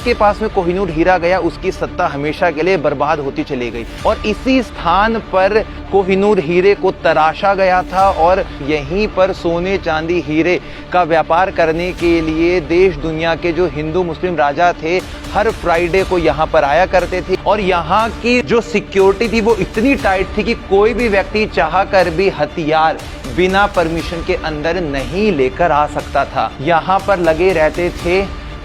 जिसके पास में कोहिनूर हीरा गया उसकी सत्ता हमेशा के लिए बर्बाद होती चली गई। और इसी स्थान पर कोहिनूर हीरे को तराशा गया था और यहीं पर सोने चांदी हीरे का व्यापार करने के लिए देश दुनिया के जो हिंदू मुस्लिम राजा थे हर फ्राइडे को यहाँ पर आया करते थे। और यहाँ की जो सिक्योरिटी थी वो इतनी टाइट थी कि कोई भी व्यक्ति चाह कर भी हथियार बिना परमिशन के अंदर नहीं लेकर आ सकता था। यहाँ पर लगे रहते थे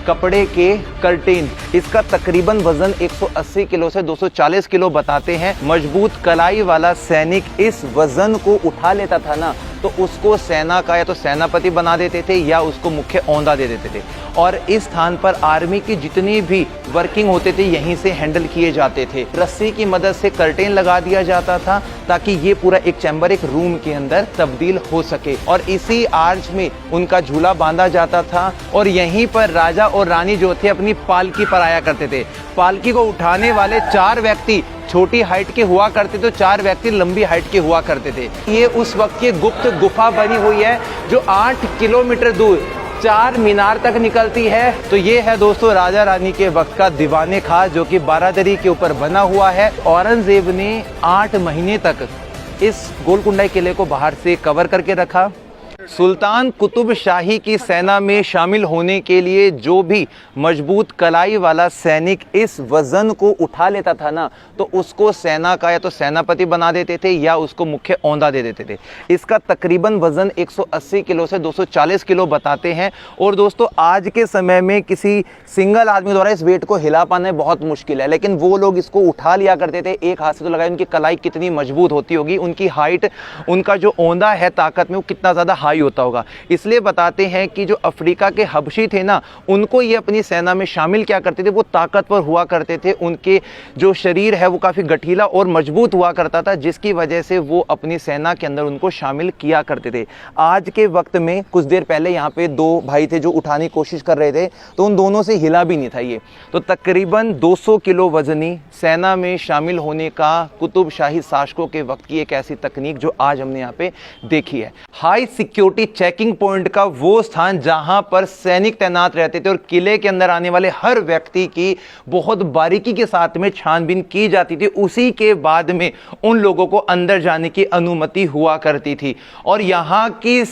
कपड़े के कर्टेन। इसका तकरीबन वजन 180 किलो से 240 किलो बताते हैं। मजबूत कलाई वाला सैनिक इस वजन को उठा लेता था ना तो उसको सेना का या तो सेनापति बना देते थे या उसको मुख्य औंधा दे देते थे। और इस स्थान पर आर्मी की जितनी भी वर्किंग होते थे यहीं से हैंडल किए जाते थे। रस्सी की मदद से कर्टेन लगा दिया जाता था ताकि ये पूरा एक चैम्बर एक रूम के अंदर तब्दील हो सके। और इसी आर्च में उनका झूला बांधा जाता था और यहीं पर राजा और रानी जो थे अपनी पालकी पर आया करते थे। पालकी को उठाने वाले 4 व्यक्ति छोटी हाइट के हुआ करते थे, 4 व्यक्ति लंबी हाइट के हुआ करते थे। ये उस वक्त की गुप्त गुफा बनी हुई है जो 8 किलोमीटर दूर 4 मीनार तक निकलती है। तो ये है दोस्तों राजा रानी के वक्त का दीवाने खास जो कि बारादरी के ऊपर बना हुआ है। औरंगजेब ने 8 महीने तक इस गोलकुंडा किले को बाहर से कवर करके रखा। सुल्तान कुतुब शाही की सेना में शामिल होने के लिए जो भी मजबूत कलाई वाला सैनिक इस वजन को उठा लेता था ना तो उसको सेना का या तो सेनापति बना देते थे या उसको मुख्य औंधा दे देते थे। इसका तकरीबन वजन 180 किलो से 240 किलो बताते हैं। और दोस्तों आज के समय में किसी सिंगल आदमी द्वारा इस वेट को हिला पाना बहुत मुश्किल है, लेकिन वो लोग इसको उठा लिया करते थे। एक हाथ से तो लगाए, उनकी कलाई कितनी मजबूत होती होगी, उनकी हाइट, उनका जो औंधा है ताकत में वो कितना ज़्यादा हाई होता होगा। इसलिए बताते हैं कि जो अफ्रीका के हबशी थे ना उनको ये अपनी सेना में शामिल क्या करते थे, वो ताकतवर हुआ करते थे। उनके जो शरीर है वो काफ़ी गठीला और मजबूत हुआ करता था जिसकी वजह से वो अपनी सेना के अंदर उनको शामिल किया करते थे। आज के वक्त में कुछ देर पहले यहाँ पे 2 भाई थे जो उठाने की कोशिश कर रहे थे तो उन दोनों से हिला भी नहीं था ये। तो तकरीबन 200 किलो वजनी सेना में शामिल होने का कुतुब शाही शासकों के वक्त की एक ऐसी तकनीक जो आज हमने यहाँ पे देखी है। हाई सिक्योरिटी चेकिंग पॉइंट का वो स्थान जहां पर सैनिक तैनात रहते थे और किले के अंदर आने वाले हर व्यक्ति की बहुत बारीकी के साथ में छानबीन की जाती थी। उसी के बाद में उन लोगों को अंदर जाने की अनुमति हुआ करती थी। और यहां की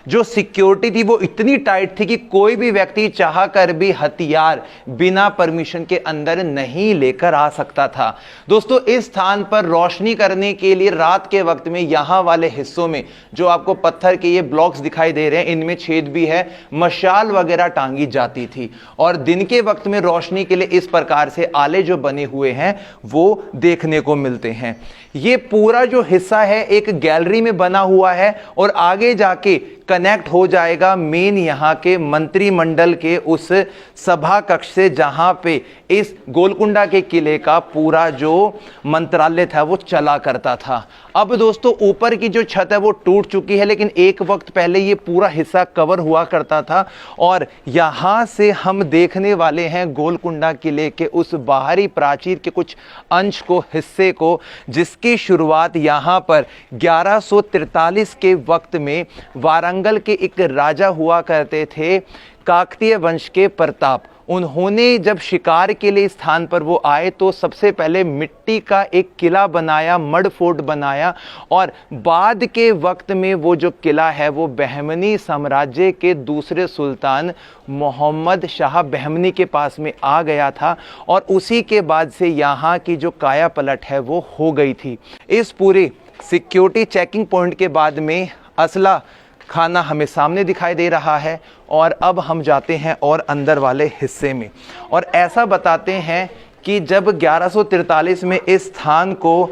जो सिक्योरिटी थी वो इतनी टाइट थी कि कोई भी व्यक्ति चाह कर भी हथियार बिना परमिशन के अंदर नहीं लेकर आ सकता था। दोस्तों इस स्थान पर रोशनी करने के लिए रात के वक्त में यहां वाले हिस्सों में जो आपको पत्थर के ये ब्लॉक्स दिखाई दे रहे हैं इनमें छेद भी है, मशाल वगैरह टांगी जाती थी। और दिन के वक्त में रोशनी के लिए इस प्रकार से आले जो बने हुए हैं वो देखने को मिलते हैं। ये पूरा जो हिस्सा है एक गैलरी में बना हुआ है और आगे जाके कनेक्ट हो जाएगा मेन यहाँ के मंत्रिमंडल के उस सभा कक्ष से जहाँ पे इस गोलकुंडा के किले का पूरा जो मंत्रालय था वो चला करता था। अब दोस्तों ऊपर की जो छत है वो टूट चुकी है, लेकिन एक वक्त पहले ये पूरा हिस्सा कवर हुआ करता था। और यहाँ से हम देखने वाले हैं गोलकुंडा किले के उस बाहरी प्राचीर के कुछ अंश को, हिस्से को, जिसकी शुरुआत यहाँ पर 1143 के वक्त में वारंगल के एक राजा हुआ करते थे काकतीय वंश के प्रताप। उन्होंने जब शिकार के लिए स्थान पर वो आए तो सबसे पहले मिट्टी का एक किला बनाया, मड फोर्ट बनाया। और बाद के वक्त में वो जो किला है वो बहमनी साम्राज्य के दूसरे सुल्तान मोहम्मद शाह बहमनी के पास में आ गया था। और उसी के बाद से यहाँ की जो काया पलट है वो हो गई थी। इस पूरे सिक्योरिटी चेकिंग पॉइंट के बाद में असला खाना हमें सामने दिखाई दे रहा है। और अब हम जाते हैं और अंदर वाले हिस्से में। और ऐसा बताते हैं कि जब 1143 में इस स्थान को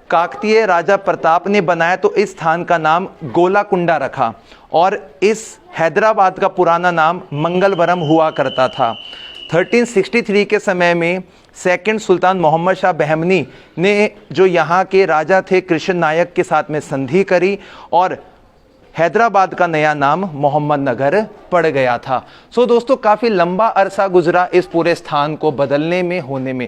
काकतीय राजा प्रताप ने बनाया तो इस स्थान का नाम गोलाकुंडा रखा और इस हैदराबाद का पुराना नाम मंगलवरम हुआ करता था। 1363 के समय में सेकंड सुल्तान मोहम्मद शाह बहमनी ने जो यहाँ के राजा थे कृष्ण नायक के साथ में संधि करी और हैदराबाद का नया नाम मोहम्मद नगर पड़ गया था। सो दोस्तों काफ़ी लंबा अरसा गुजरा इस पूरे स्थान को बदलने में, होने में।